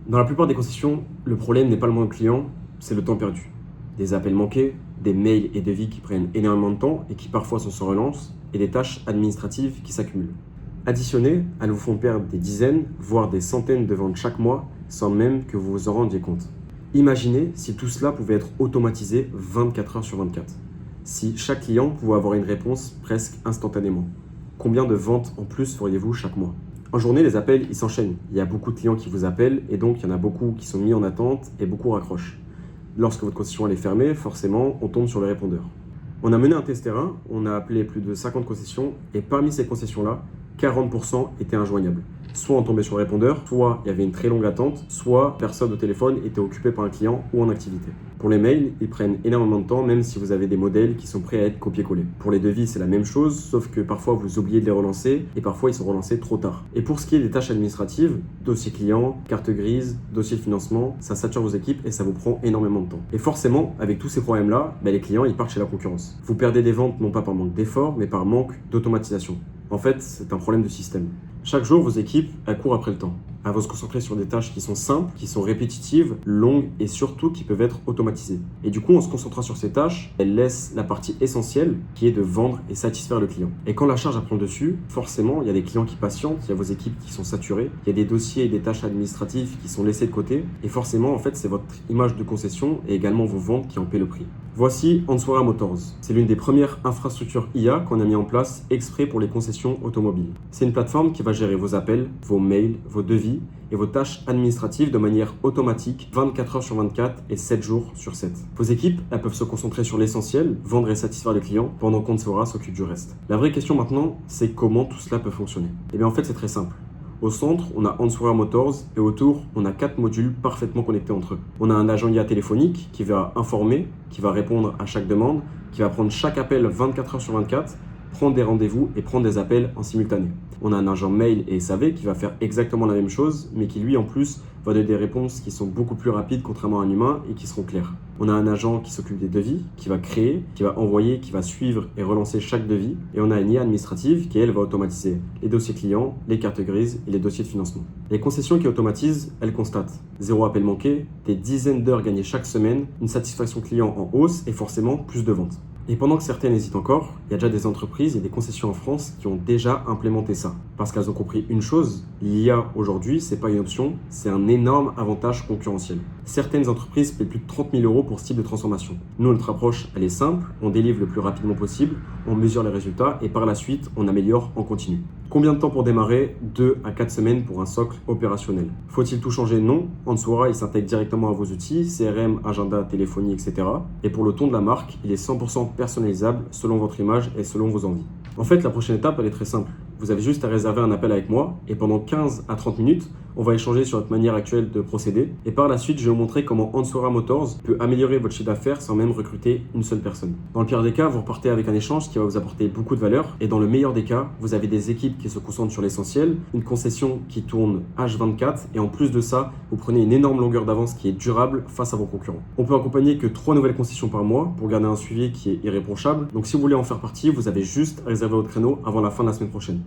Dans la plupart des concessions, le problème n'est pas le manque de clients, c'est le temps perdu. Des appels manqués, des mails et devis qui prennent énormément de temps et qui parfois sont sans relance, et des tâches administratives qui s'accumulent. Additionnés, elles vous font perdre des dizaines, voire des centaines de ventes chaque mois, sans même que vous vous en rendiez compte. Imaginez si tout cela pouvait être automatisé 24 heures sur 24. Si chaque client pouvait avoir une réponse presque instantanément. Combien de ventes en plus feriez-vous chaque mois? En journée, les appels, ils s'enchaînent. Il y a beaucoup de clients qui vous appellent et donc il y en a beaucoup qui sont mis en attente et beaucoup raccrochent. Lorsque votre concession elle est fermée, forcément, on tombe sur le répondeur. On a mené un test terrain, on a appelé plus de 50 concessions et parmi ces concessions-là, 40% étaient injoignables. Soit on tombait sur le répondeur, soit il y avait une très longue attente, soit personne au téléphone était occupé par un client ou en activité. Pour les mails, ils prennent énormément de temps, même si vous avez des modèles qui sont prêts à être copiés-collés. Pour les devis, c'est la même chose, sauf que parfois vous oubliez de les relancer et parfois ils sont relancés trop tard. Et pour ce qui est des tâches administratives, dossier client, carte grise, dossier de financement, ça sature vos équipes et ça vous prend énormément de temps. Et forcément, avec tous ces problèmes-là, les clients ils partent chez la concurrence. Vous perdez des ventes non pas par manque d'effort, mais par manque d'automatisation. En fait, c'est un problème de système. Chaque jour, vos équipes, elles courent après le temps. Elles vont se concentrer sur des tâches qui sont simples, qui sont répétitives, longues et surtout qui peuvent être automatisées. Et du coup, en se concentrant sur ces tâches, elles laissent la partie essentielle qui est de vendre et satisfaire le client. Et quand la charge prend le dessus, forcément, il y a des clients qui patientent, il y a vos équipes qui sont saturées, il y a des dossiers et des tâches administratives qui sont laissés de côté. Et forcément, en fait, c'est votre image de concession et également vos ventes qui en paient le prix. Voici Answara Motors. C'est l'une des premières infrastructures IA qu'on a mis en place exprès pour les concessions automobiles. C'est une plateforme qui va gérer vos appels, vos mails, vos devis et vos tâches administratives de manière automatique 24 heures sur 24 et 7 jours sur 7. Vos équipes, elles peuvent se concentrer sur l'essentiel, vendre et satisfaire les clients, pendant qu'Answara s'occupe du reste. La vraie question maintenant, c'est comment tout cela peut fonctionner. Et bien en fait, c'est très simple. Au centre, on a Answara Motors et autour, on a 4 modules parfaitement connectés entre eux. On a un agent IA téléphonique qui va informer, qui va répondre à chaque demande, qui va prendre chaque appel 24 heures sur 24, prendre des rendez-vous et prendre des appels en simultané. On a un agent mail et SAV qui va faire exactement la même chose, mais qui lui en plus va donner des réponses qui sont beaucoup plus rapides contrairement à un humain et qui seront claires. On a un agent qui s'occupe des devis, qui va créer, qui va envoyer, qui va suivre et relancer chaque devis. Et on a une IA administrative qui, elle, va automatiser les dossiers clients, les cartes grises et les dossiers de financement. Les concessions qui automatisent, elles constatent 0 appel manqué, des dizaines d'heures gagnées chaque semaine, une satisfaction client en hausse et forcément plus de ventes. Et pendant que certaines hésitent encore, il y a déjà des entreprises et des concessions en France qui ont déjà implémenté ça. Parce qu'elles ont compris une chose, l'IA aujourd'hui, c'est pas une option, c'est un énorme avantage concurrentiel. Certaines entreprises paient plus de 30 000 euros pour ce type de transformation. Nous, notre approche, elle est simple, on délivre le plus rapidement possible, on mesure les résultats et par la suite, on améliore en continu. Combien de temps pour démarrer? 2 à 4 semaines pour un socle opérationnel. Faut-il tout changer? Non. Answara, il s'intègre directement à vos outils, CRM, agenda, téléphonie, etc. Et pour le ton de la marque, il est 100% personnalisable selon votre image et selon vos envies. En fait, la prochaine étape, elle est très simple. Vous avez juste à réserver un appel avec moi et pendant 15 à 30 minutes, on va échanger sur votre manière actuelle de procéder. Et par la suite, je vais vous montrer comment Answara Motors peut améliorer votre chiffre d'affaires sans même recruter une seule personne. Dans le pire des cas, vous repartez avec un échange qui va vous apporter beaucoup de valeur. Et dans le meilleur des cas, vous avez des équipes qui se concentrent sur l'essentiel, une concession qui tourne H24 et en plus de ça, vous prenez une énorme longueur d'avance qui est durable face à vos concurrents. On peut accompagner que 3 nouvelles concessions par mois pour garder un suivi qui est irréprochable. Donc si vous voulez en faire partie, vous avez juste à réserver votre créneau avant la fin de la semaine prochaine.